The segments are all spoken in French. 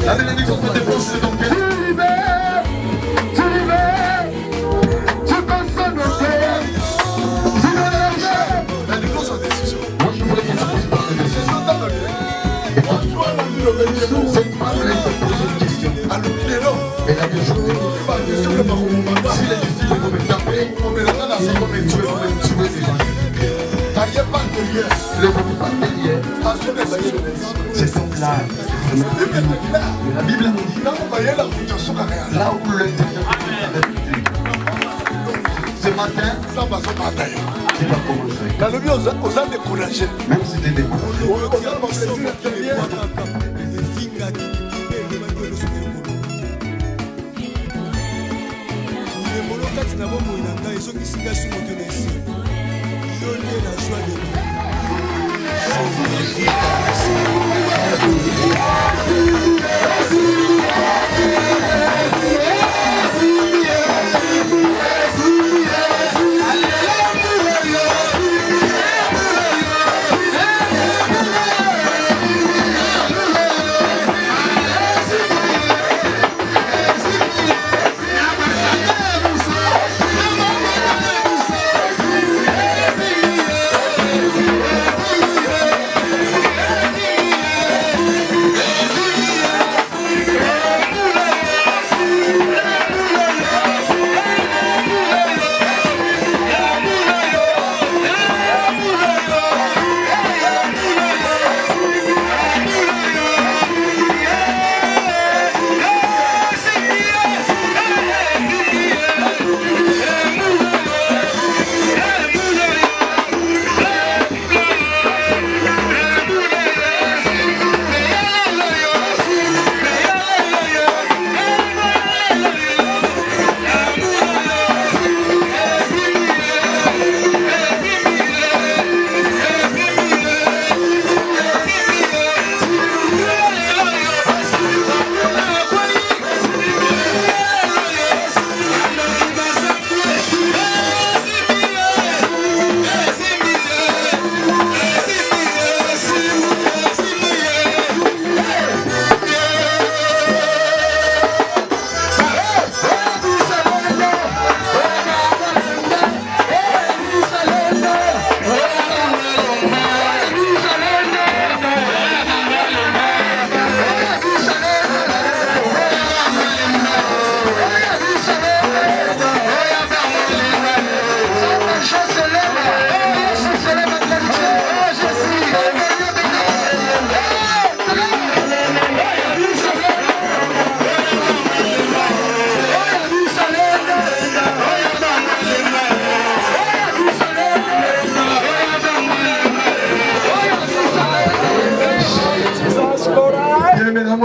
La bénédiction te dépose de ton pied. C'est son là. La Bible nous dit là où l'intérieur ce matin, tu vas commencer. Même si tu es découragé.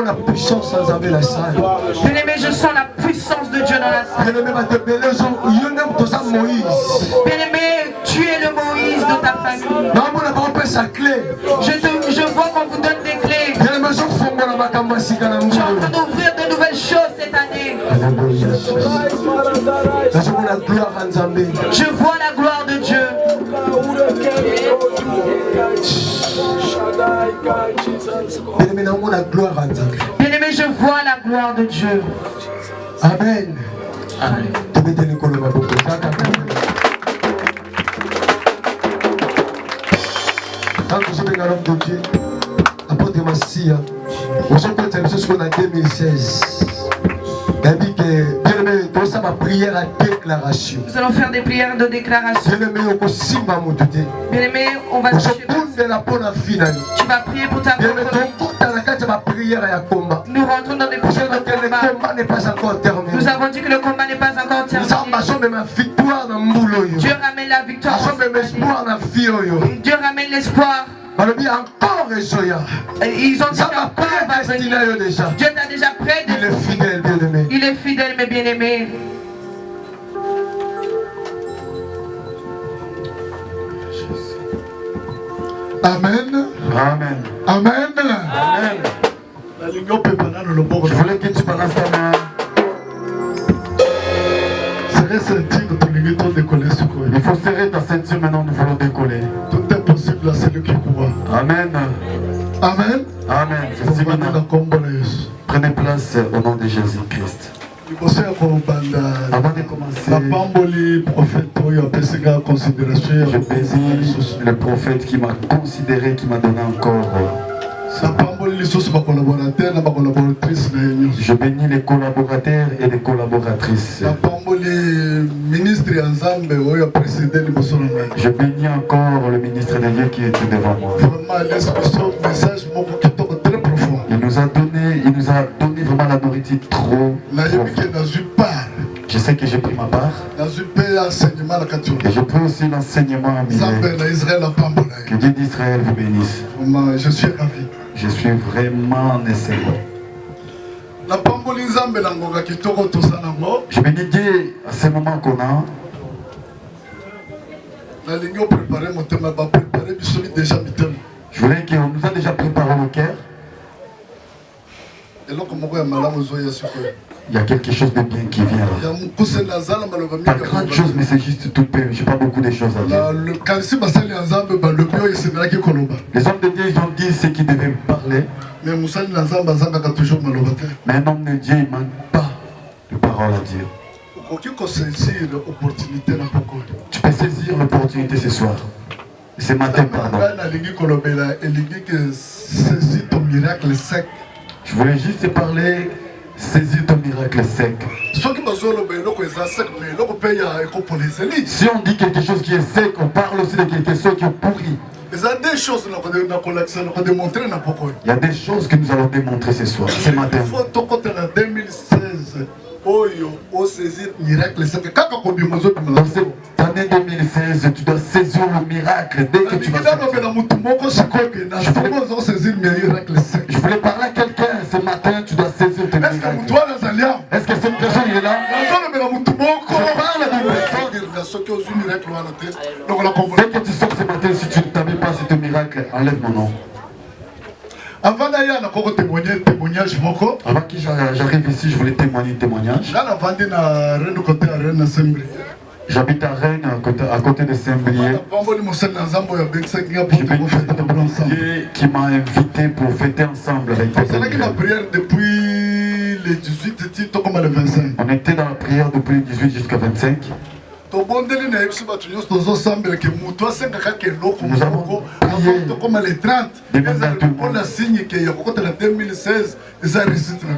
La puissance de la salle. Bien-aimé, je sens la puissance de Dieu dans la salle. Bien-aimé, tu es le Moïse de ta famille. Je vois qu'on vous donne des clés. Tu es en train d'ouvrir de nouvelles choses cette année. Je vois la gloire de Dieu. Bien-aimé, je vois la gloire de Dieu. Amen. Amen. Quand vous avez l'homme de Dieu, apôtre Massia, vous avez peut-être ce qu'on a en 2016. Nous allons faire des prières de déclaration. Bien-aimé, on va chercher. Tu vas prier pour ta propre. Nous rentrons dans des prières de combat. Nous avons dit que le combat n'est pas encore terminé. Dieu ramène la victoire. Dieu ramène l'espoir. Ils ont dit que Dieu t'a déjà prêt. Il est fidèle, bien-aimé. Il est fidèle, mes bien-aimés. Amen. Amen. Amen. Amen. Je voulais que tu balances ta main. Il faut serrer ta ceinture maintenant, nous voulons décoller. Tout est possible à celui qui croit. Amen. Amen. Amen. C'est maintenant. Prenez place au nom de Jésus-Christ. Avant de commencer, je bénis le prophète qui m'a considéré, qui m'a donné encore. Je bénis les collaborateurs et les collaboratrices. Je bénis encore le ministre de Dieu qui était devant moi. Il nous a donné vraiment la nourriture trop. Je sais que j'ai pris ma part. Et je prie aussi l'enseignement à que Dieu d'Israël vous bénisse. Je suis ravi. Je suis vraiment nécessaire. Je bénis Dieu à ce moment qu'on a. Je voulais qu'on nous a déjà préparé le cœur. Il y a quelque chose de bien qui vient là. Pas grande chose, mais c'est juste tout peu. Je n'ai pas beaucoup de choses à dire. Les hommes de Dieu, ils ont dit ce qu'ils devaient parler. Mais un homme de Dieu, il ne manque pas de paroles à dire. Tu peux saisir l'opportunité ce soir. Ce matin, pardon. Je voulais juste te parler, saisis ton miracle sec. Si on dit quelque chose qui est sec, on parle aussi de quelque chose qui est pourri. Il y a des choses que nous allons démontrer ce soir, ce matin. Dans cette année 2016, tu dois saisir le miracle dès que tu vas Je voulais parler à quelqu'un ce matin, tu dois saisir ton miracle. Est-ce que cette personne est là? Je parle à une personne. Dès que tu sors ce matin, si tu ne t'avais pas ce miracle, enlève mon nom. Avant que j'arrive ici, je voulais témoigner un témoignage. J'habite à Rennes, à côté de Saint-Brieuc. Dieu qui m'a invité pour fêter ensemble avec les On était dans la prière depuis le 18 jusqu'à 25. Nous avons prié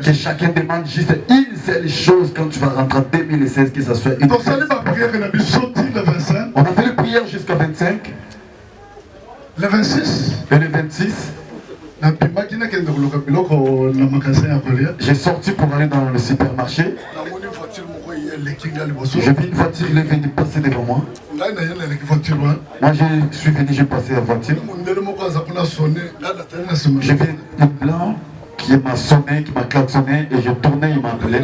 que chacun demande juste une seule chose quand tu vas rentrer en 2016, que ça soit une seule. On a fait les prières jusqu'à 25. Le 26. Et le 26. J'ai sorti pour aller dans le supermarché. J'ai vu une voiture, il est venu passer devant moi. Moi je suis venu, j'ai passé la voiture. J'ai vu un blanc qui m'a sonné, qui m'a klaxonné et j'ai tourné, il m'a appelé.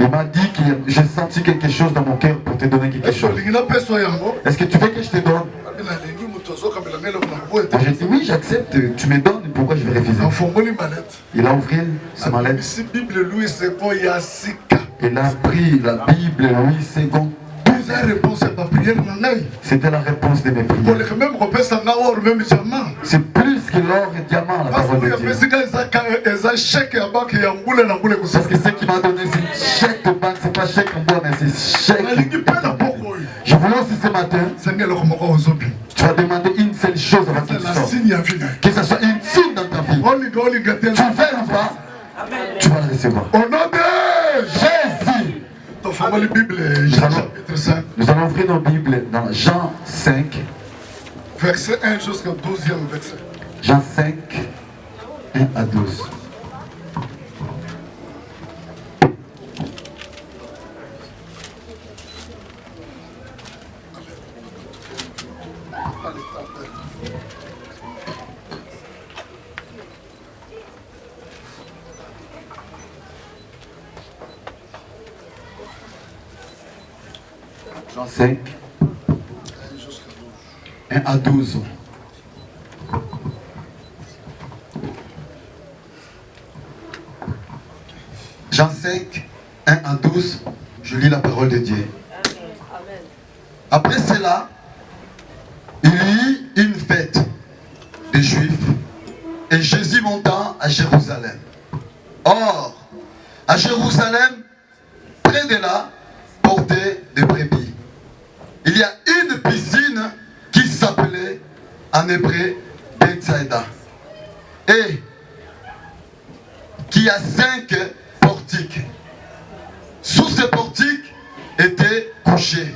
Il m'a dit que j'ai senti quelque chose dans mon cœur pour te donner quelque chose. Est-ce que tu veux que je te donne? J'ai dit oui, j'accepte, tu me donnes, pourquoi je vais refuser? Il a ouvert sa mallette. Il a pris la Bible, Louis II. C'était la réponse de mes prières. C'est plus que l'or et diamant, la parole de Dieu. Parce que ce qui m'a donné, c'est chèque de banque, c'est pas chèque en bois, mais c'est chèque. Je voulais aussi ce matin, tu vas demander une seule chose avant que tu sortes. Que ce soit une signe dans ta vie. Tu veux ou pas, tu vas le recevoir. Au nom de Jésus. Nous allons ouvrir nos Bibles dans Jean 5. Verset 1 jusqu'au 12e verset. Jean 5, 1 à 12. Jean 5, 1 1 à 12. Jean 5, 1 à 12, je lis la parole de Dieu. Après cela, il y eut une fête des Juifs et Jésus monta à Jérusalem. Or, à Jérusalem, près de là, portait des brebis. Il y a une piscine qui s'appelait en hébreu Bethsaïda et qui a 5 portiques. Sous ces portiques étaient couchés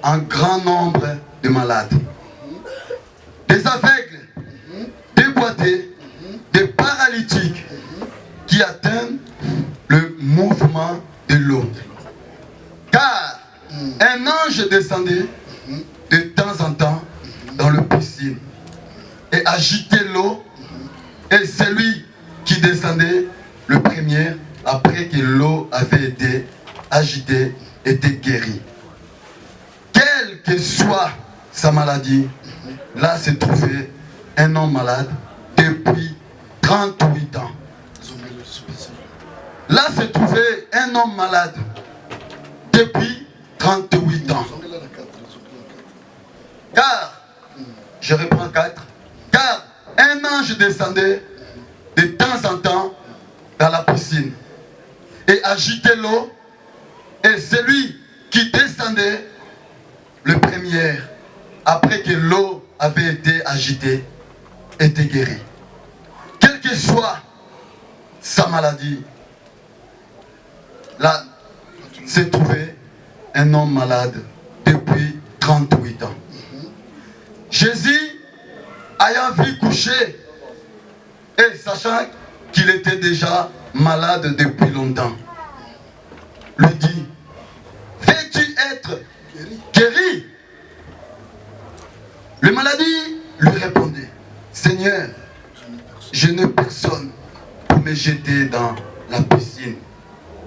un grand nombre de malades, des aveugles, des boités, des paralytiques qui atteignent le mouvement de l'eau. Car un ange descendait de temps en temps dans le piscine et agitait l'eau, et celui qui descendait le premier, après que l'eau avait été agitée, était guéri. Quelle que soit sa maladie, là se trouvait un homme malade depuis 38 ans. Là se trouvait un homme malade depuis 38 ans. Car, je reprends 4, car un ange descendait de temps en temps dans la piscine et agitait l'eau, et celui qui descendait le premier, après que l'eau avait été agitée, était guéri. Quelle que soit sa maladie, là se trouvait un homme malade depuis 38 ans. Jésus, ayant vu coucher et sachant qu'il était déjà malade depuis longtemps, lui dit: veux-tu être guéri? Le maladie lui répondait: Seigneur, je n'ai personne pour me jeter dans la piscine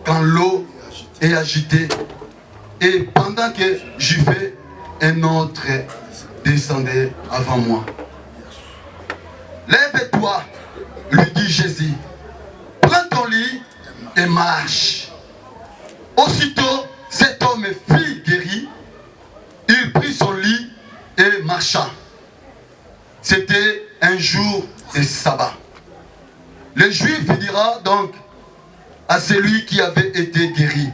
quand l'eau est agitée, et pendant que j'y vais, un autre descendait avant moi. Lève-toi, lui dit Jésus, prends ton lit et marche. Aussitôt, cet homme fut guéri, il prit son lit et marcha. C'était un jour de sabbat. Le juif dira donc à celui qui avait été guéri: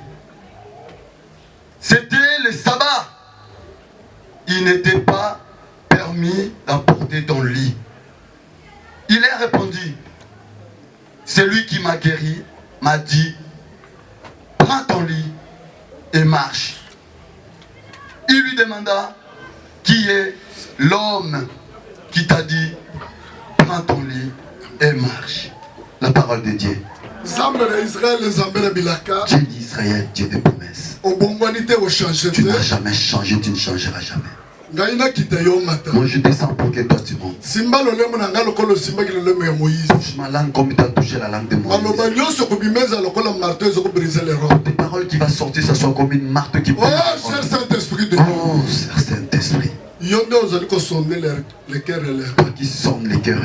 c'était le sabbat. Il n'était pas permis d'emporter ton lit. Il a répondu: celui qui m'a guéri m'a dit: prends ton lit et marche. Il lui demanda: qui est l'homme qui t'a dit prends ton lit et marche? La parole de Dieu. Dieu d'Israël, Dieu de promesses. Tu n'as jamais changé, tu ne changeras jamais. Moi je descends pour que toi tu montes. Touche ma langue comme tu as touché la langue de Moïse. Tes paroles qui vont sortir, ça soit comme une marteau qui brise. Oh, cher Saint-Esprit de Dieu. Oh, cher Saint-Esprit. Toi qui sonnes les cœurs et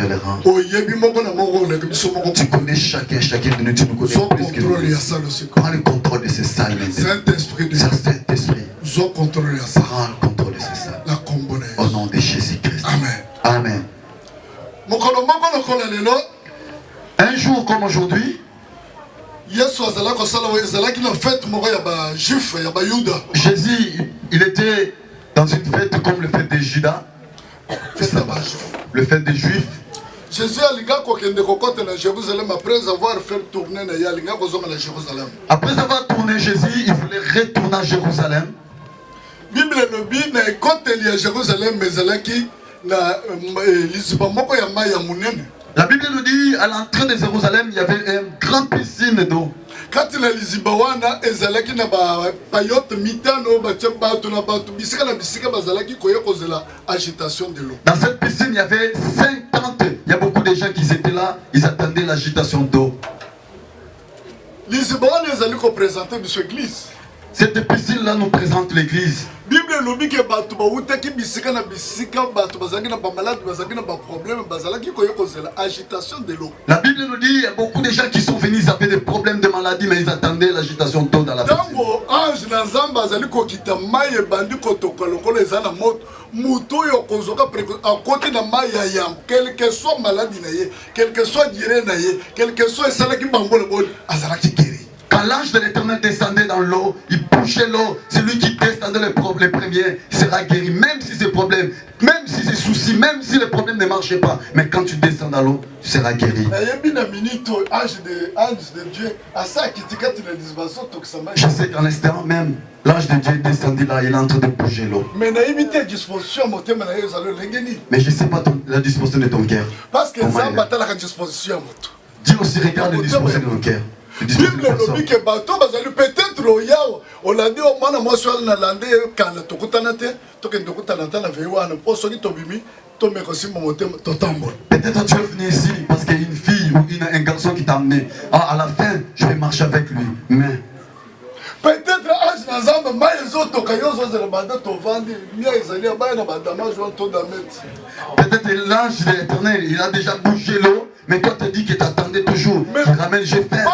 les reins. Tu connais chacun de nous, tu nous connais plus que nous. Prends le contrôle de ces salles maintenant. Saint-Esprit, prends le contrôle de ces salles. Au nom de Jésus-Christ. Amen. Un jour comme aujourd'hui, Jésus, il était dans une fête comme le fête des Judas, le fête des Juifs. Jésus a Jérusalem après avoir fait tourner Jérusalem. Après avoir tourné Jésus, il voulait retourner à Jérusalem. Bible le bi na côté de Jérusalem mezalaki na lisibamoko ya mai ya munene. La Bible nous dit à l'entrée de Jérusalem, il y avait une grande piscine d'eau. Quand la lizibawana ezalaki na ba payote mitano ba tchamba to na ba bisika na bisika bazalaki koye kozela agitation de l'eau. Dans cette piscine, il y avait 50. Il y a beaucoup de gens qui étaient là, ils attendaient l'agitation d'eau. Lizibawana ezali ko présenter de cette église. Cette piscine-là nous présente l'église. Bible elobi ke bato bautaki bisika na bisika bato bazalaki na bamalade bazalaki na baproblème bazalaki koya kozela agitation de l'eau. La Bible nous dit il y a beaucoup de gens qui sont venus, ils avaient des problèmes de maladie, mais ils attendaient l'agitation d'eau dans la piscine. Tango ange na nzamba azali kokita mai ebandi kotoka lokola eza na moto mutu oyo kozoka à côté na mai ya yam quel que soit maladie na ye quel que soit dire na ye quel que soit esalaki bango le bon azalaki guéri. Quand l'ange de l'Éternel descendait dans l'eau, il bouchait l'eau. Celui qui descendait les premiers sera guéri, même si c'est problème, même si c'est souci, même si les problèmes ne marchaient pas. Mais quand tu descends dans l'eau, tu seras guéri. Je sais qu'en l'instant même, l'ange de Dieu est descendu là, il est en train de bouger l'eau. Mais je ne sais pas la disposition de ton cœur. Parce que ça, Dieu aussi regarde la disposition de ton cœur. Bible lobi ke bato bazali peut-être oya olandi o mwana mwasi na lande kana tokutana te tokende tokutana ta na vewa na poso ki tobimi to me kosi motema to tambola. Peut-être tu es venu ici parce qu'il y a une fille ou un garçon qui t'a amené. Ah, à la fin, je vais marcher avec lui. Mais peut-être âge na zamba mai zoto kayozo zela banda to vandi mia ezali ba na badama jo to damet. Peut-être l'ange de l'Éternel, il a déjà bougé l'eau. Mais toi tu dis que tu attendais toujours. Il ramène, je fais.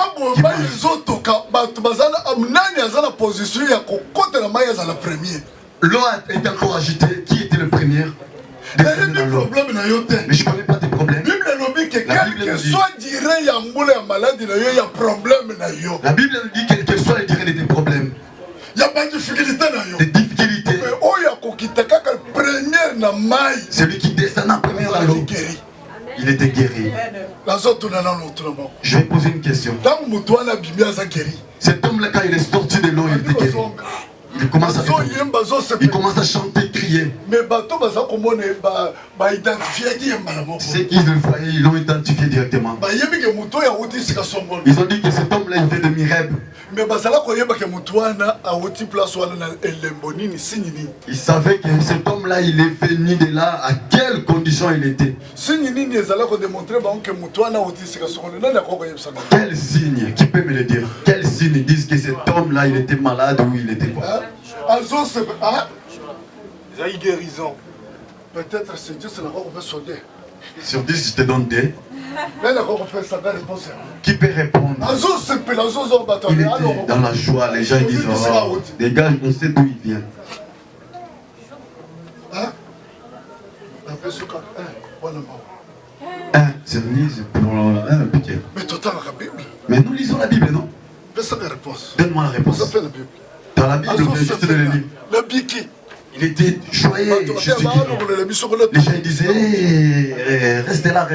L'eau a été encore agitée. Qui était le premier? Mais je ne connais pas tes problèmes. La Bible nous dit quel que soit le durée de tes problèmes. Il n'y a pas de difficulté. Des difficultés. Celui qui descend en premier dans l'eau, il était guéri. Je vais poser une question. Cet homme-là, quand il est sorti de l'eau, il était guéri. Il commence à chanter, crier. C'est qu'ils le voyaient, ils l'ont identifié directement. Ils ont dit que cet homme-là, il vient de Mireb. Ils savaient que cet homme-là, il est venu de là, à quelles conditions il était. Quel signe? Qui peut me le dire? Quel signe disent que cet homme-là, il était malade ou il était quoi? Guérison. Peut-être c'est Dieu, c'est la qu'on peut sauver. Sur 10, je te donne 2. Qui peut répondre? Il était dans la joie. Les gens disent, oh, les gars, on sait d'où ils viennent. C'est pour un petit. Mais nous lisons la Bible, non? Donne-moi la réponse. Dans la Bible, on vient juste de le lire. Il était joyeux. Les gens disaient, hey, restez là,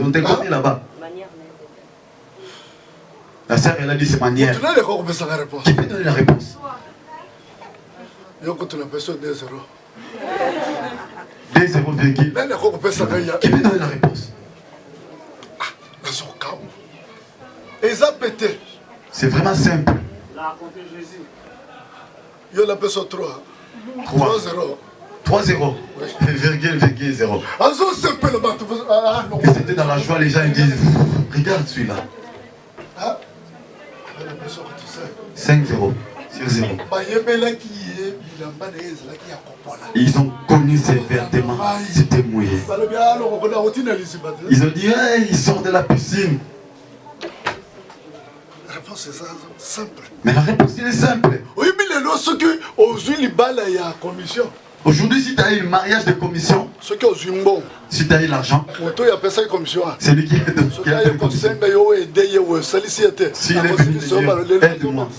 on te connaît là-bas. La sœur, elle a dit c'est manière. Qui peut donner la réponse? 2,0. Qui peut donner la réponse? C'est vraiment simple. 3,0. Ils étaient dans la joie, les gens ils disent, regarde celui-là. 5,0 sur 0. Ils ont connu ces vêtements, c'était mouillé. Ils ont dit, hey, il sort de la piscine. La réponse est simple. Mais la réponse est simple. Aujourd'hui, si tu as eu le mariage de commission, si tu as eu l'argent, c'est lui qui a fait commission. S'il est venu dire, aide-moi,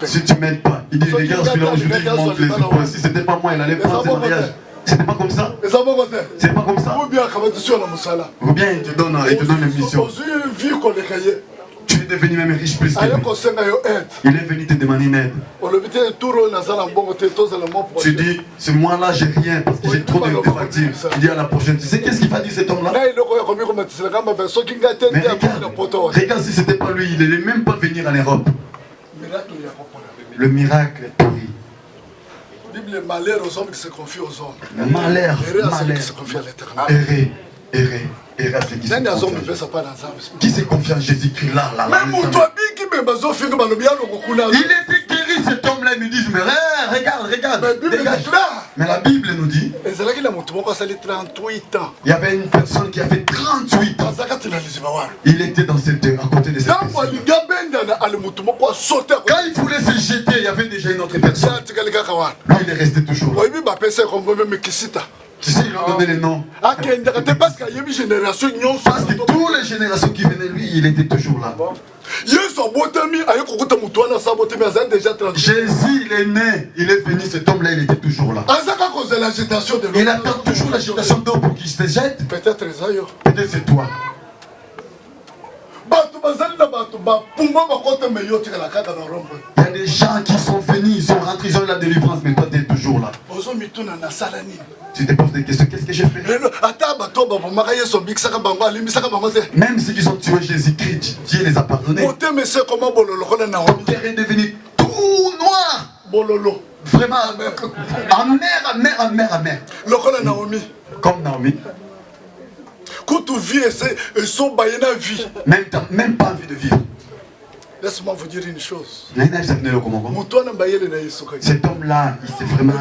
si tu ne m'aides pas, il dit, regarde celui-là, aujourd'hui, il montre les épaules. Si ce n'était pas moi, il allait prendre ce mariage. C'était pas comme ça. C'est pas comme ça. Ou bien il te donne une mission. Tu es devenu même riche plus que lui. Il est venu te demander une aide. Tu dis, ce mois-là, j'ai rien parce que j'ai trop de factures. Il dit à la prochaine, tu sais qu'est-ce qu'il va dire cet homme-là? Mais regarde si c'était pas lui, il n'allait même pas venir en Europe. Le miracle est pourri. Le malheur aux hommes qui se confient aux hommes. Malheur. Qui se confient à l'éternel. Errer à ceux qui se confient. Qui se confie en Jésus-Christ là. Il était guéri cet homme-là me dise, mais regarde, dégage. Mais la Bible nous dit, il y avait une personne qui a fait 38 ans. Il était dans cette à côté de cette personne. Quand il voulait se jeter, il y avait déjà une autre personne. Lui, il est resté toujours là. Tu sais, il a donné les noms. Parce que toutes les générations qui venaient, lui, il était toujours là. Jésus, il est né, il est venu, cet homme-là, il était toujours là. Il attend toujours l'agitation d'eau pour qu'il se jette. Peut-être c'est toi. Il y a des gens qui sont venus, ils sont rentrés, ils ont eu la délivrance, mais toi tu es toujours là. Tu te poses des questions, qu'est-ce que j'ai fait? Même ceux qui ont tué Jésus-Christ, Dieu les a pardonnés. Ton cœur est devenu tout noir. Vraiment, amer. Comme Naomi. Même pas envie de vivre. Laisse-moi vous dire une chose. Cet homme-là, il s'est vraiment...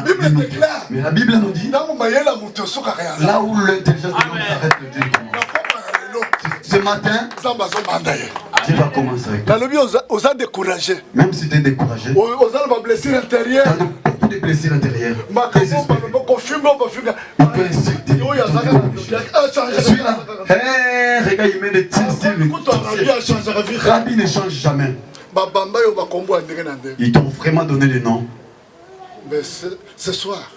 Mais la Bible nous dit, là où l'intelligence de l'homme s'arrête, le Dieu commence. Ce matin, tu vas commencer avec toi. Même si tu es découragé, tu as beaucoup de blessures intérieures. Il peut insulter. Je suis là. Regarde, il met des petits styles. Rabbi ne change jamais. Ils t'ont vraiment donné le nom. Mais ce soir,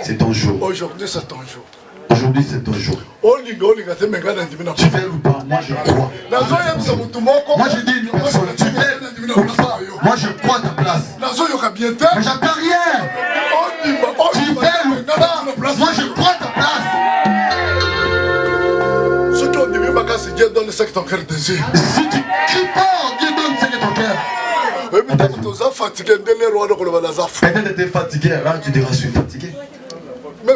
c'est ton jour. Aujourd'hui, c'est ton jour. Aujourd'hui, c'est ton jour. Tu veux ou pas? Moi, je crois. Moi, je dis une personne, tu veux ou pas? Moi, je crois à ta place. Mais j'attends rien. Tu veux ou pas? Moi, je crois à ta place. Si Dieu donne ce que ton cœur désire. Si tu cries fort, Dieu donne ce que ton cœur. Peut-être que tu es fatigué, alors tu diras je suis fatigué. Mais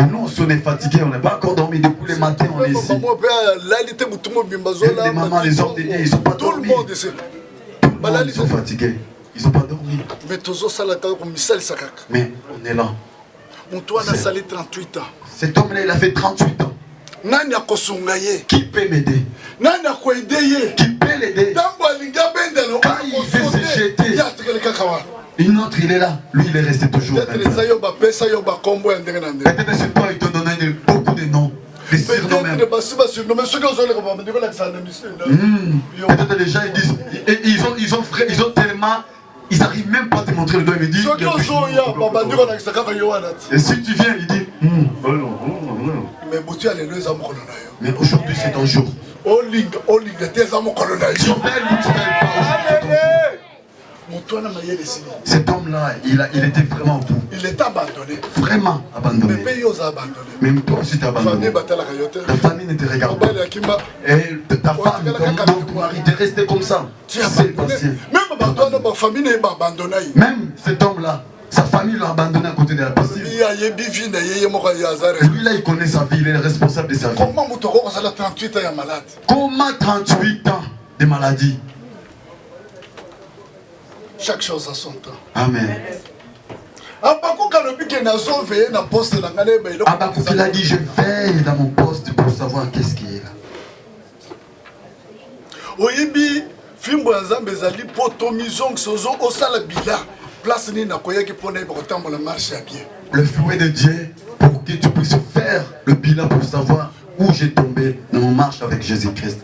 nous, si on est fatigué, on n'est pas encore dormi depuis les matins, on est ici. Les mamans, les hommes ils ne sont pas dormis. Tout le monde, ils sont fatigués. Ils n'ont pas dormi. Mais on est là. Cet homme-là, il a fait 38 ans. Qui peut m'aider? Qui peut l'aider? Quand il veut se jeter, une autre, il est là. Lui, il est resté toujours. Peut-être c'est toi, il te donne beaucoup de noms. Des surnoms même. Peut-être les gens, ils disent, ils ont tellement... Ils n'arrivent même pas à te montrer le doigt, ils me disent... Et si tu viens, il dit... Mais aujourd'hui, c'est ton jour. Tu veux ou tu veux pas, cet homme-là, il était vraiment au bout. Il est abandonné. Vraiment abandonné. Même toi aussi, tu es abandonné. Ta famille ne te regarde pas. Et ta femme, ton mari, tu es resté comme ça. C'est passé. Même cet homme-là, sa famille l'a abandonné à côté de la piscine. Lui là, il connaît sa vie, il est responsable de sa vie. Comment 38 ans de maladie? Chaque chose a son temps. Amen. Habakkuk il a dit, je veille dans mon poste pour savoir qu'est-ce qui est là. Le fouet de Dieu pour que tu puisses faire le bilan pour savoir où j'ai tombé dans mon marche avec Jésus-Christ.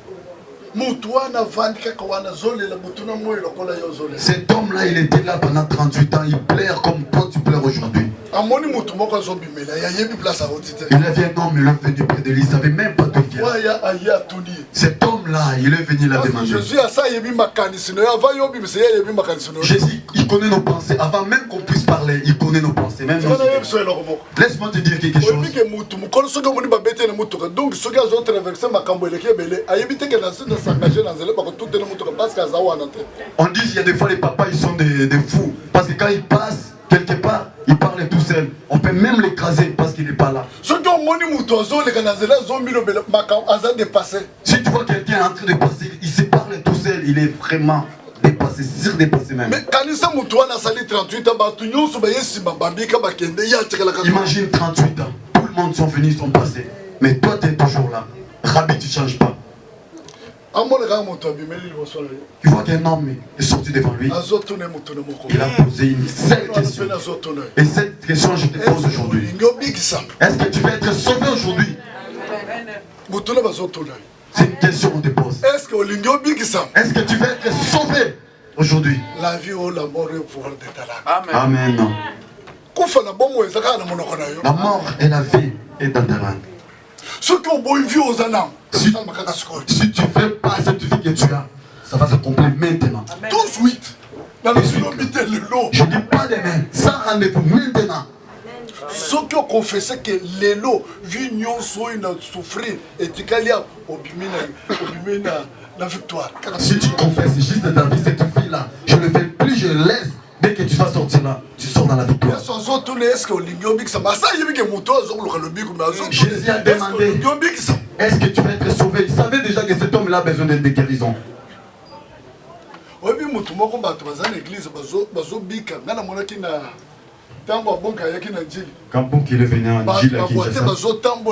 Cet homme-là, il était là pendant 38 ans, il pleure comme toi tu pleures aujourd'hui. Il avait un homme, il est venu près de lui, il ne savait même pas d'où il vient. Cet homme-là, il est venu la demander. Jésus, il connaît nos pensées. Avant même qu'on puisse parler, il connaît nos pensées. Laisse-moi te dire quelque chose. On dit qu'il y a des fois les papas, ils sont des fous. Parce que quand ils passent quelque part, ils parlent tout seuls. On peut même l'écraser parce qu'il n'est pas là. Si tu vois quelqu'un en train de passer, il se parle tout seul. spirituel, il est vraiment dépassé, surdépassé même. Mais quand il s'est monté à la salle 38 Imagine 38 ans, tout le monde sont venus, sont passés. Mais toi, tu es toujours là. Rabbi, tu ne changes pas. Tu vois qu'un homme est sorti devant lui. Il a posé une seule question. Et cette question, je te pose aujourd'hui. Est-ce que tu veux être sauvé aujourd'hui? C'est une question qu'on te pose. Est-ce que tu veux être sauvé aujourd'hui? La vie ou la mort est au pouvoir de ta langue. Amen. Non. La mort et la vie est dans ta langue. Ceux qui ont beau une vie aux âmes, si tu ne fais pas cette vie que tu as, ça va se accomplir maintenant. Tout de suite. Je ne dis pas demain, sans rendez-vous maintenant. Ceux qui ont confessé que l'élo, vie n'y souffrir, et tu as la victoire. Si tu confesses juste ta vie, cette vie-là, je ne le fais plus, je le laisse. Dès que tu vas sortir là, tu sors dans la victoire. Jésus a demandé, est-ce que tu vas être sauvé? Il savait déjà que cet homme-là a besoin de guérison. Quand Bonk il est venu en Gilles à Kinshasa, il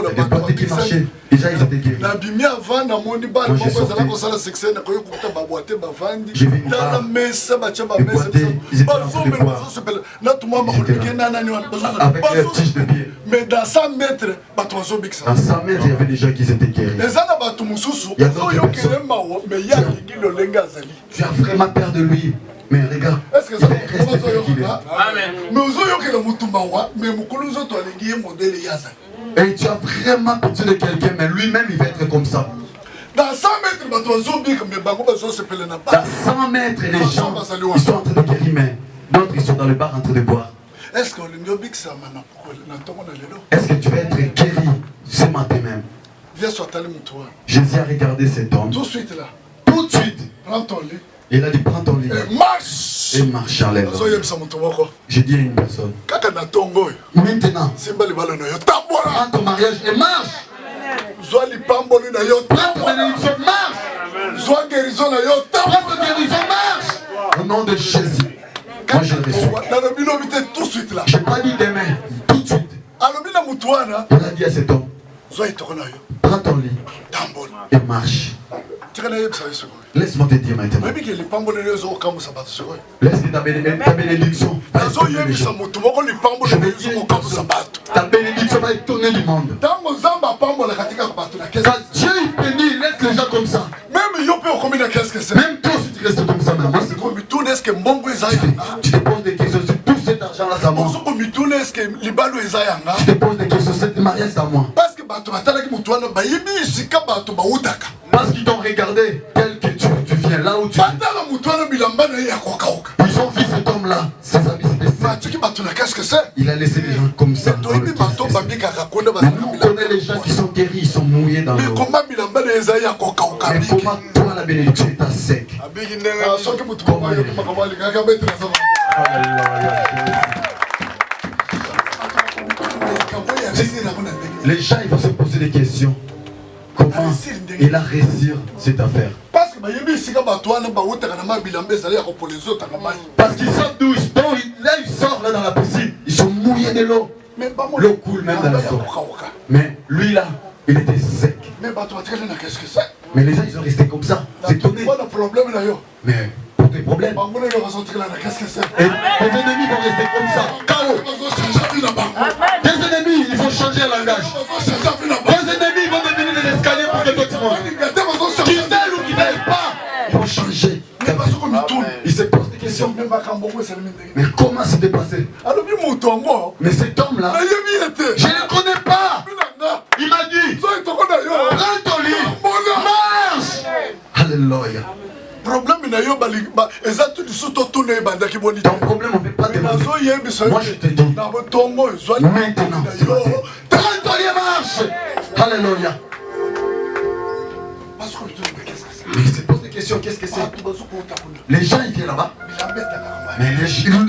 y a des boîtes qui marchaient. Déjà ils étaient guéris. Quand j'ai sorti, j'ai vu une barre, des boîtés, ils étaient en train de boire. Avec leurs tiges de pied. Mais dans 100 mètres, dans 100 mètres, il y avait des gens qui étaient guéris. Il y a d'autres personnes. Tu as vraiment peur de lui. Mais regarde, il va rester tel qu'il est. Et tu as vraiment besoin de quelqu'un, mais lui-même il va être comme ça. Dans 100 mètres, dans 100 mètres, les gens ils sont en train de guérir, mais d'autres ils sont dans le bar en train de boire. Est-ce que tu vas être guéri ce matin même? Jésus a regardé cet homme. Tout de suite là. Tout de suite. Prends ton lit. Il a dit prends ton lit. Et marche. Et marche en l'air. J'ai dit à une personne. Maintenant. Prends ton mariage et marche. Prends ton bénédiction, marche. Prends ton guérison, marche. Au nom de Jésus. Moi je le reçois. Je n'ai pas dit demain. Tout de suite. Il a dit à cet homme. Prends ton lit. Et marche. Laisse-moi te dire maintenant. Laisse ta bénédiction. Je vais dire ta bénédiction va étonner du monde. Quand Dieu bénit, laisse les gens comme ça. Même toi si tu restes comme ça maintenant. Tu te poses des questions sur tout cet argent-là, c'est à moi. Tu te poses des questions sur ce mariage, c'est à moi. Parce qu'ils t'ont regardé tel que tu viens là où tu es. Ils ont vu cet homme-là, ses amis spéciaux. Il a laissé les gens comme ça. Nous, on connaît les gens qui sont guéris, ils sont mouillés dans l'eau. Mais comment toi la bénédiction est à sec? Les gens ils vont se poser des questions. Comment il a réussi cette affaire? Parce qu'ils savent d'où ils sont. Là ils sortent là dans la piscine. Ils sont mouillés de l'eau. L'eau coule même dans la zone. Mais lui là, il était sec. Mais les gens ils ont resté comme ça. C'est étonné. Mais pour tes problèmes. Et tes ennemis vont rester comme ça. KO. Tes ennemis ils vont changer le langage. Tes ennemis vont devenir des escaliers pour que toi tu montes. Qui t'aiment ou qui t'aiment pas, ils vont changer. Ils se posent des questions. Mais comment s'est passé? Mais cet homme-là, je ne le connais pas. Il m'a dit, prends ton lit, marche. Alléluia. Ton problème, on ne fait pas demander. Moi je te dis, maintenant, prends ton lit et marche. Alléluia. Mais il se pose des questions, qu'est-ce que c'est? Les gens ils viennent là-bas. Mais les gens,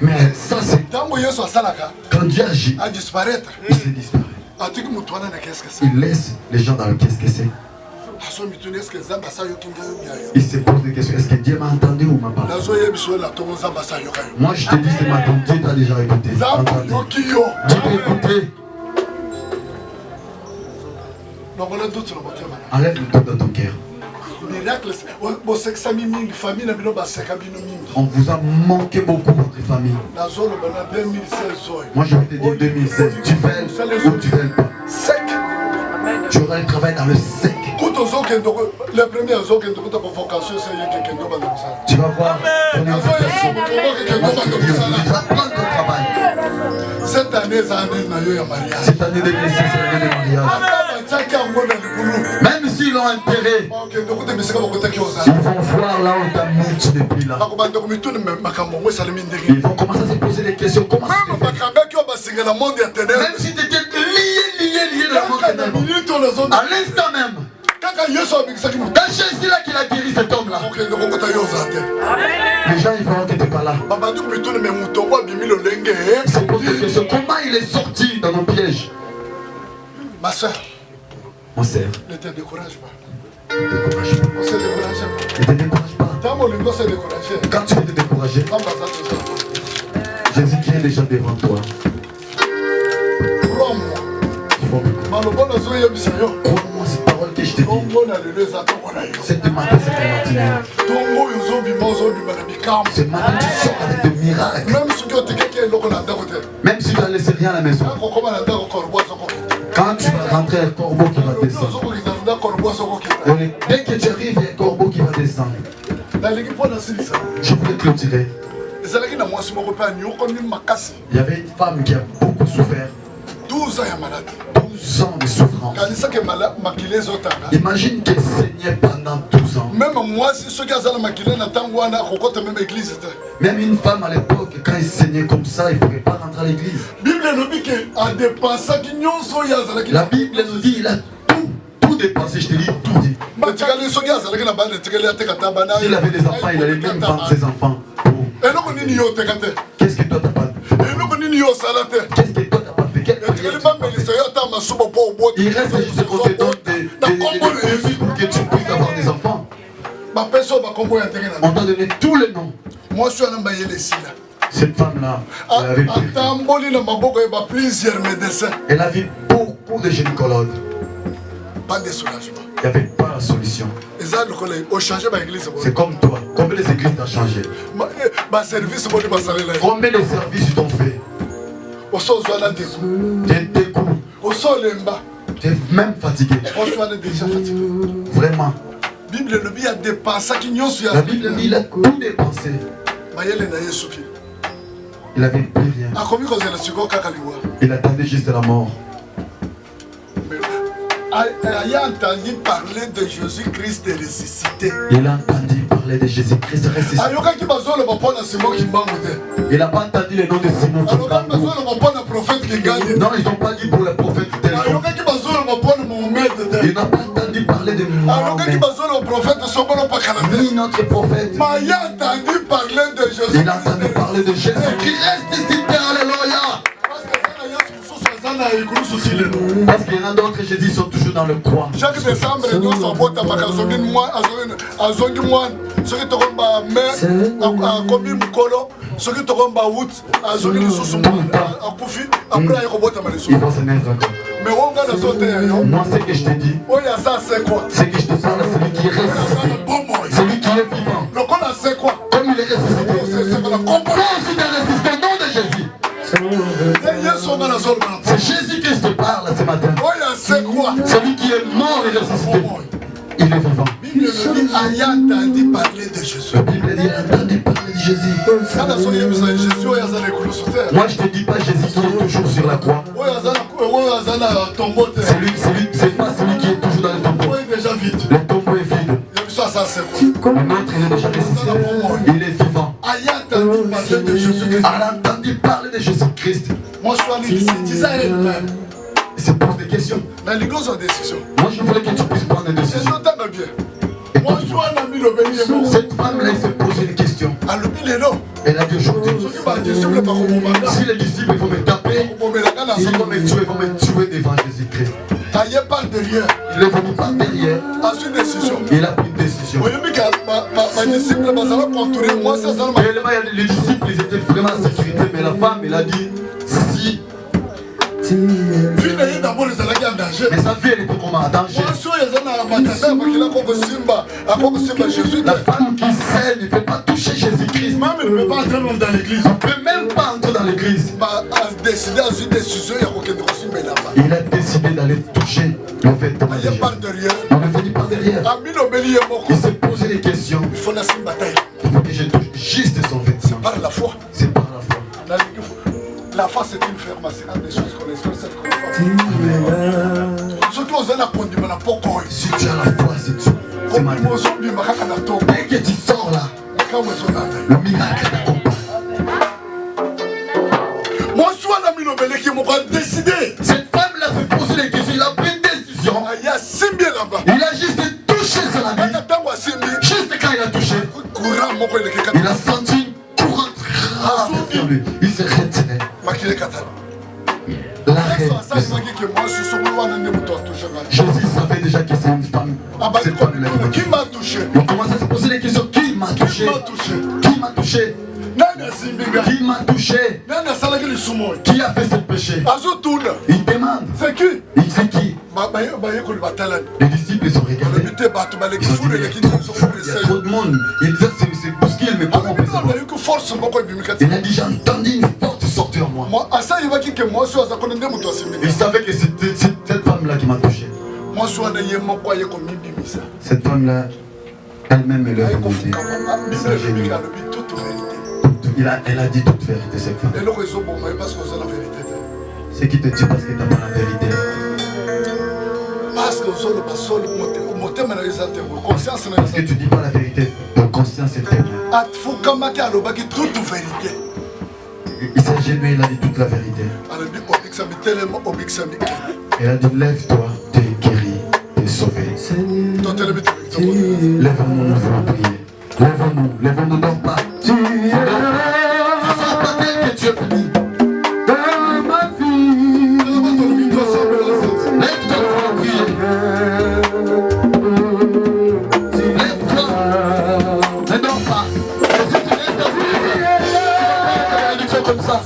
mais ça c'est. Quand Dieu agit, il se disparaît. Il laisse les gens dans le qu'est-ce que c'est. Il se pose des questions. Est-ce que Dieu m'a entendu ou m'a pas? Moi je te dis ce matin, Dieu t'a déjà écouté. Dieu t'a écouté. Enlève le doute dans ton cœur. On vous a manqué beaucoup, votre famille. Moi je vais te dire 2016, tu veux ou tu veux pas. Tu auras le travail dans le sec. Tu vas voir ton invitation. Tu vas prendre ton travail. Cette année, c'est l'année de mariage. Cette année 2016, c'est l'année de mariage. Même s'ils l'ont enterré, ils vont voir là où ta mis, tu n'es plus là. Ils vont commencer à se poser des questions. Comment c'est fait? Même si tu étais lié dans le monde ténèbres, à l'instant même, dans Jésus là qu'il a guéri cet homme là, les gens ils verront que tu n'es pas là. Ils se posent des questions. Comment il est sorti dans nos pièges? Ma soeur, mon sœur, ne te décourage pas. ne te décourage pas. On se décourage pas. Ne te décourage pas. Quand tu veux te décourager, Jésus qui est déjà devant toi. Crois-moi cette parole que je te dis. Cette matin, c'est ton matinée. Ce matin, tu sors avec des miracles. Même si tu n'as laissé rien à la maison. Quand tu vas rentrer, il y a un corbeau qui va descendre. Et dès que tu arrives, il y a un corbeau qui va descendre. Je voulais clôturer. Il y avait une femme qui a beaucoup souffert. 12 ans de maladie. 12 ans de souffrance. Imagine qu'elle saignait pendant 12 ans. Même moi, si ce gars a maquillé, même église. Même une femme à l'époque, quand elle saignait comme ça, il ne pouvait pas rentrer à l'église. La Bible nous dit qu'il a tout dépensé, je te dis tout dit. S'il avait des enfants, il allait même vendre ses enfants. Qu'est-ce que toi t'as pas fait? Qu'est-ce que toi t'as pas fait? Il reste juste qu'on te donne des pour que tu puisses avoir des enfants. On t'a donné tous les noms. Moi, je suis un là. Cette femme-là, elle avait vu beaucoup de gynécologues. Pas de soulagement. Il n'y avait pas la solution. C'est comme toi. Combien de églises t'as changé? Combien de services ils t'ont fait? T'es dégoût. T'es même fatigué. Vraiment. La Bible dit qu'il a tout dépensé. Il avait plus rien. Il attendait juste la mort. Il a entendu parler de Jésus-Christ ressuscité. Il a entendu parler de Jésus-Christ ressuscité. Il n'a pas entendu le nom de Simon Kimbangu. Non, ils n'ont pas dit pour le prophète tel jour. Il n'a pas entendu parler de Mohamed. Ni notre prophète. Il a entendu parler de Jésus. Il a entendu parler de Jésus-Christ ressuscité. Alléluia. Parce qu'il y en a d'autres, Jésus, sont toujours dans le croix. Chaque décembre, nous sommes ceux qui te rendent à Komi Mukolo, ceux qui te rendent à Wout, à Zoni à Koufi, après à Robota Malisou. Ils vont se mettre encore. Mais on regarde les autres. Moi, ce que je te dis, c'est quoi? C'est que je te parle, celui qui est ressuscité. Celui qui est vivant. Le corps, c'est quoi? Comme il est ressuscité. C'est le combat aussi de ressuscité au nom de Jésus. C'est Jésus que je te parle ce matin. Celui qui est mort et ressuscité. Il est vivant. La Bible dit, a entendu parler de Jésus. La Bible dit, a entendu parler de Jésus. Moi je te dis pas Jésus qui est toujours sur la croix. C'est pas celui qui est toujours dans le tombeau. Le tombeau est vide. Le nôtre il est déjà ressuscité. Il est vivant. Elle a entendu parler de Jésus-Christ. Moi je suis allé il se pose des questions. Moi je voulais que tu puisses prendre des décisions. Cette femme-là, elle s'est posé une question. Elle a dit aujourd'hui, si les disciples vont me taper, s'ils vont me tuer devant Jésus-Christ. Aïe par derrière. Il est venu par derrière. A une décision. Il a pris une décision. Oui, mais ma disciple, ça va contourner moi, ça va. Réellement, les disciples, ils étaient vraiment en sécurité, mais la femme, elle a dit si. Mais sa vie, elle était comment en danger. La femme qui sait ne peut pas toucher Jésus-Christ. Même ne peut pas entrer dans l'église. On ne peut même pas entrer dans l'église. Il a décidé d'aller toucher le vêtement de Jésus. On est venu par derrière. Il s'est posé des questions. Il faut que je touche juste son vêtement. C'est par la foi. C'est par la foi. La foi, c'est une ferme, c'est des choses qu'on espère, celles qu'on surtout aux années qu'on si tu as la foi, c'est tout. C'est maintenant. Dès que tu sors là, le miracle t'accompagne. Moi, je suis un décidé. Cette femme-là s'est posé des questions, il a pris une décision. Il a juste touché son ami. Juste quand il a touché, il a senti une courante grave sur lui. Il s'est retiré. Jésus savait déjà que c'est une femme. Cette femme-là. Qui m'a touché? Il commence à se poser des questions. Qui m'a touché? Qui m'a touché? Qui m'a touché? Qui a fait ce péché? Il demande. C'est qui? Il sait qui? Les disciples ils ont regardé. Ils ont dit, il y a trop de monde. Il dit c'est bousquille, mais comment on peut savoir? Il a dit j'ai entendu une forte sortie en moi. Il savait que c'était cette femme-là qui m'a touché. Cette femme-là, elle-même elle est venue. Elle a dit toute vérité, cette femme. C'est qui te dit parce que tu n'as pas la vérité. Parce que tu ne dis pas la vérité, ton conscience est témoin. Il s'est gêné, il a dit toute la vérité. Elle a dit lève-toi, tu es guéri, tu es sauvé. Lève-nous, nous voulons prier. Lève-nous, non pas. Ce soir, peut-être que tu es venu. Dans ma vie, lève-toi, nous voulons prier. Lève-toi, ne dors pas. Et si tu lèves ta vie, tu fais comme ça.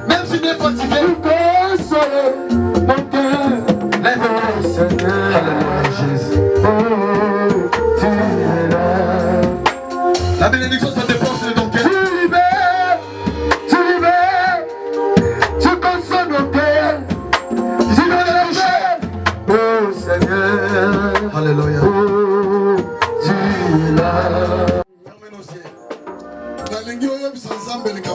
Même si tu es fatigué, lève-toi, Seigneur. Alléluia, Jésus. La bénédiction se dépose de ton cœur. Tu libères, tu consoles mon cœur. Tu veux le toucher. Oh Seigneur. Alléluia. Oh, tu es là. Fermez nos yeux.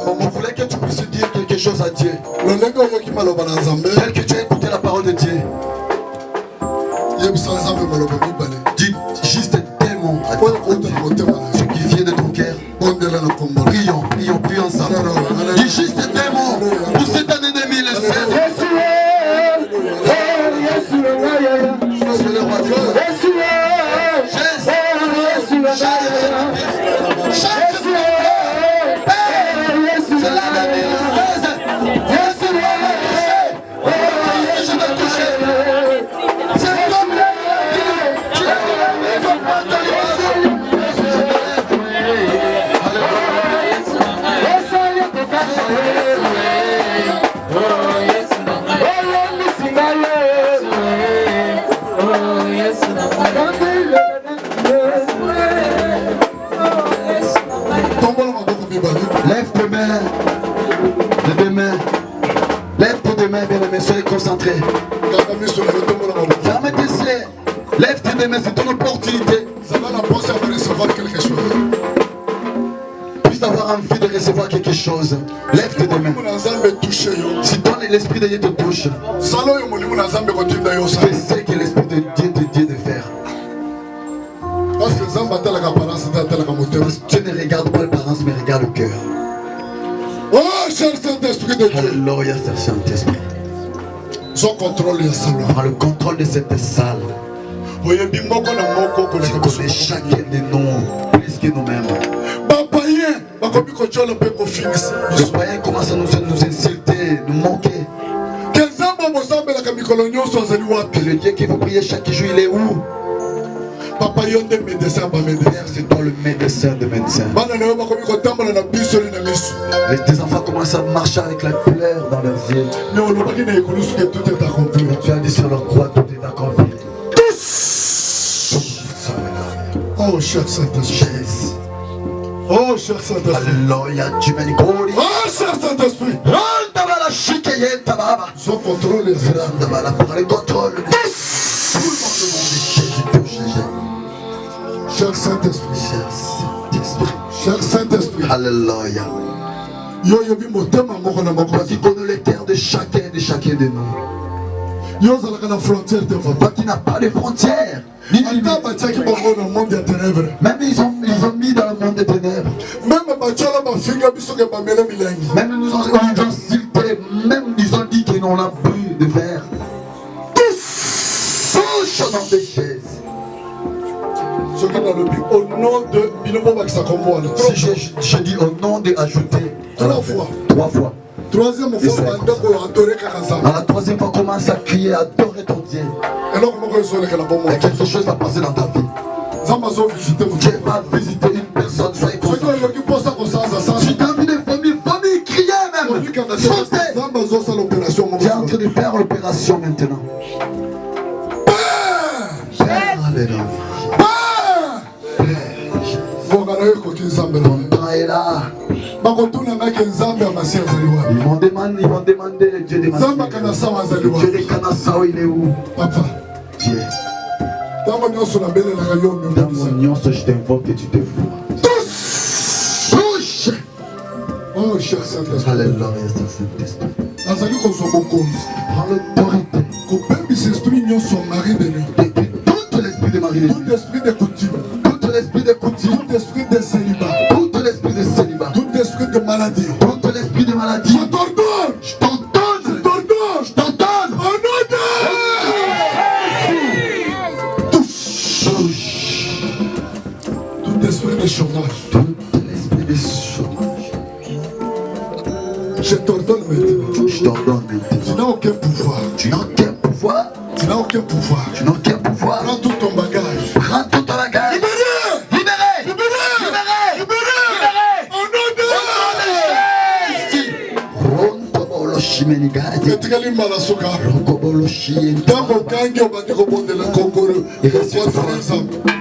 On voulait que tu puisses dire quelque chose à Dieu. Tel que tu as écouté la parole de Dieu. Dis juste des mots à Dieu. Ce qui vient de ton cœur. Prions ensemble. Dis juste des mots pour cette année 2016. C'est le roi Dieu. C'est l'année 2016. Je vais toucher. C'est comme lève tes mains, lève tes mains, bien-aimé, soyez concentrés. Ferme tes yeux, lève tes mains, c'est ton opportunité. Puisse avoir envie de recevoir quelque chose. Lève tes mains. Si toi l'esprit de Dieu te touche, fais ce que l'esprit de Dieu te dit de faire. Parce que Dieu ne regarde pas l'apparence, mais regarde le cœur. Oh, cher Saint-Esprit de Dieu. Alléluia, Saint-Esprit. Prends le contrôle de cette salle. Tu connais chacun de nous, plus que nous-mêmes. Le païen commence à nous insulter, nous moquer. Que le Dieu que vous priez chaque jour, il est où? Papa, C'est toi le médecin de médecins. Tes enfants commencent à marcher avec la douleur dans leurs yeux. Tu as dit sur leur croix, tout est accompli. Oh, cher Saint-Esprit. Oh, cher Saint-Esprit. Alléluia, tu m'as dit gloire. Oh, cher Saint-Esprit. Sois contrôlé. Par le contrôle. Cher Saint-Esprit. Cher Saint-Esprit. Alléluia. Yo yobi motema moko na moko. Toi qui connais les terres de chacun de nous. Yo zalaka na frontière de votre. Toi qui n'as pas de frontières. Même ils ont mis dans le monde des ténèbres. Même ils nous ont insulté. Même ils ont dit qu'ils n'ont la bu de verre. Tous dans des chaises. Au nom de si je dis au nom de ajouter 3 fois. 3 fois. Troisième fois, dans la troisième fois, commence à crier, adorer ton Dieu. Et quelque chose va passer dans ta vie. Dieu va visiter une personne, soyez conscient. Si tu as envie de vomir, crier même. Sautez. Dieu est en train de faire l'opération maintenant. Père, alléluia. Ton temps est là. Ils vont demander le Dieu de Massé. Le Dieu de Kanasao, il est où? Papa. Dieu. Dans mon union, je t'invoque et tu te vois. Tous! Bouge! Oh, cher Saint-Esprit. Alléluia, Saint-Esprit. Prends l'autorité. Tout l'esprit de mari de tout esprit de coutume. Tout l'esprit de coutume. Tout esprit de célibat. Tout l'esprit de célibat. Tout esprit de maladie. Tout l'esprit de maladie. Je t'ordonne. Je t'ordonne. Je t'ordonne. Je t'ordonne. Au nom de touche. Tout esprit de chômage. Tout l'esprit de chômage. Je t'ordonne maintenant. Je t'ordonne maintenant. Tu n'as aucun pouvoir. Tu n'as aucun pouvoir. Tu n'as aucun pouvoir. Tu n'as aucun pouvoir. Prends tout ton bagage. Prends tout ton bagage. Libéré. Libéré. Libéré. Libéré. Libéré. Au nom de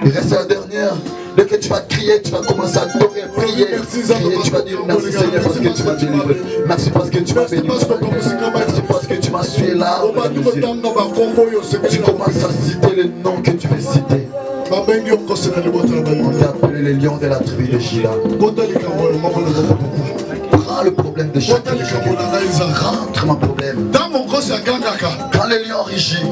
il reste la dernière. Dès que tu vas crier, tu vas commencer à adorer, prier. Crier, tu vas dire merci Seigneur parce que tu m'as délivré. Merci parce que tu m'as béni. Merci parce que tu m'as suivi là. Tu commences à citer le nom que tu veux citer. On t'a appelé le lion de la tribu de Juda. Prends le problème de chacun. Rentre mon problème. Quand le lion rugit,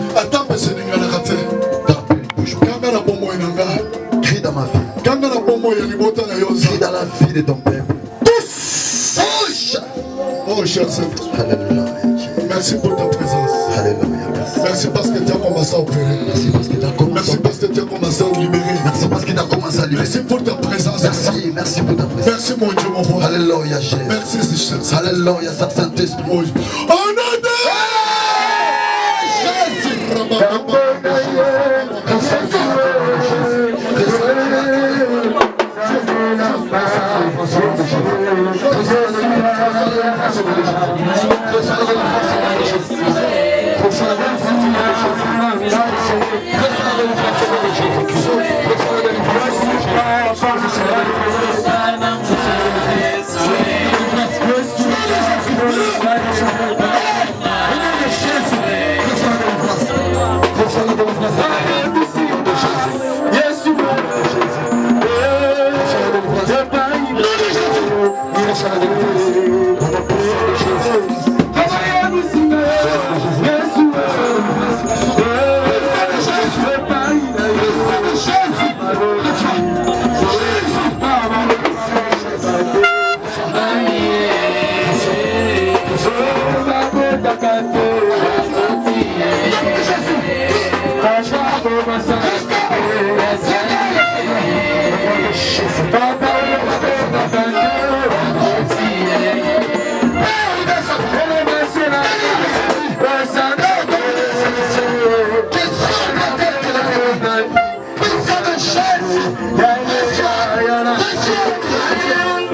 crie dans ma vie. Crie dans la vie de ton peuple. Oh cher Saint-Esprit. Alléluia. Merci pour ta présence. Alléluia. Merci parce que tu as commencé à opérer. Merci parce que tu as commencé. Merci parce que tu as commencé à libérer. Merci parce que tu as commencé à libérer. Merci pour ta présence. Merci pour ta présence. Merci mon Dieu, mon roi. Alléluia, Jésus. Merci, Jésus. Alléluia, Saint-Esprit. Oh nom de Reçois.